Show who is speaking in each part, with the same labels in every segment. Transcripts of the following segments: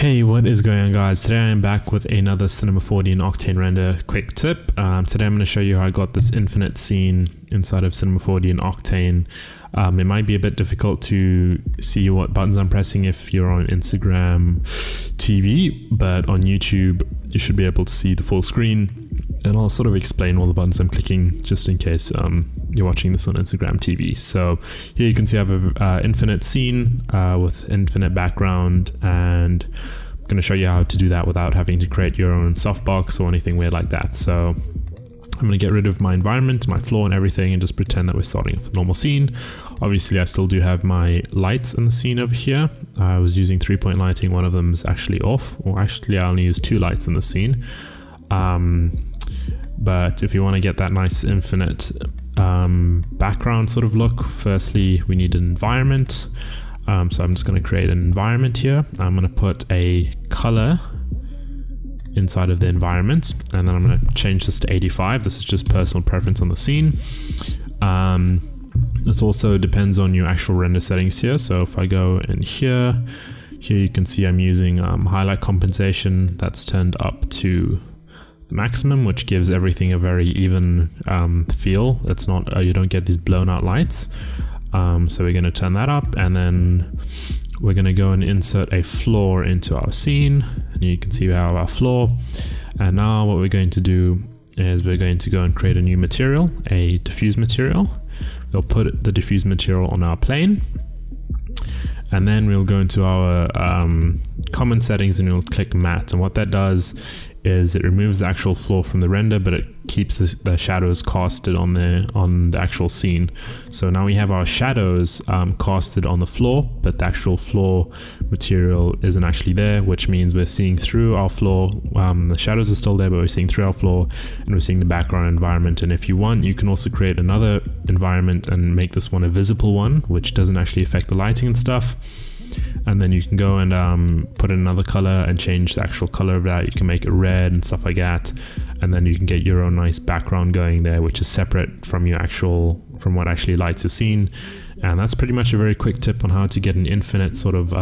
Speaker 1: Hey, what is going on, guys? Today I am back with another Cinema 4D and Octane Render quick tip. Today I'm going to show you how I got this infinite scene inside of Cinema 4D and Octane. It might be a bit difficult to see what buttons I'm pressing if you're on Instagram TV, but on YouTube you should be able to see the full screen, and I'll sort of explain all the buttons I'm clicking just in case you're watching this on Instagram TV. So here you can see I have an infinite scene with infinite background, and I'm going to show you how to do that without having to create your own softbox or anything weird like that. So I'm going to get rid of my environment, my floor and everything, and just pretend that we're starting with a normal scene. Obviously I still do have my lights in the scene over here. I was using 3-point lighting, one of them is actually off, or actually I only use 2 lights in the scene. But if you want to get that nice infinite background sort of look, firstly we need an environment. So I'm just going to create an environment here. I'm going to put a color inside of the environment, and then I'm going to change this to 85. This is just personal preference on the scene. This also depends on your actual render settings here. So if I go in here you can see I'm using highlight compensation. That's turned up to the maximum, which gives everything a very even feel. It's not you don't get these blown out lights. So we're going to turn that up, and then we're going to go and insert a floor into our scene, and you can see we have our floor. And now what we're going to do is we're going to go and create a new material, a diffuse material. We'll put the diffuse material on our plane, and then we'll go into our common settings and we'll click matte. And what that does is it removes the actual floor from the render, but it keeps the shadows casted on the actual scene. So now we have our shadows casted on the floor, but the actual floor material isn't actually there, which means we're seeing through our floor. The shadows are still there, but we're seeing through our floor, and we're seeing the background environment. And if you want, you can also create another environment and make this one a visible one, which doesn't actually affect the lighting and stuff. And then you can go and put in another color and change the actual color of that. You can make it red and stuff like that, and then you can get your own nice background going there, which is separate from what actually lights your scene. And that's pretty much a very quick tip on how to get an infinite sort of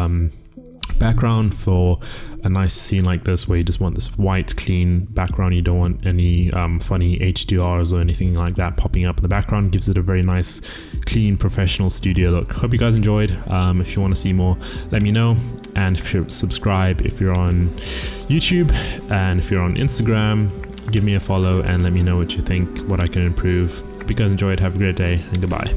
Speaker 1: background for a nice scene like this, where you just want this white clean background. You don't want any funny HDRs or anything like that popping up in the background. Gives it a very nice clean professional studio look. Hope you guys enjoyed. If you want to see more, let me know, and if you subscribe if you're on YouTube, and if you're on Instagram, give me a follow and let me know what you think, what I can improve. Hope you guys enjoyed. Have a great day, and goodbye.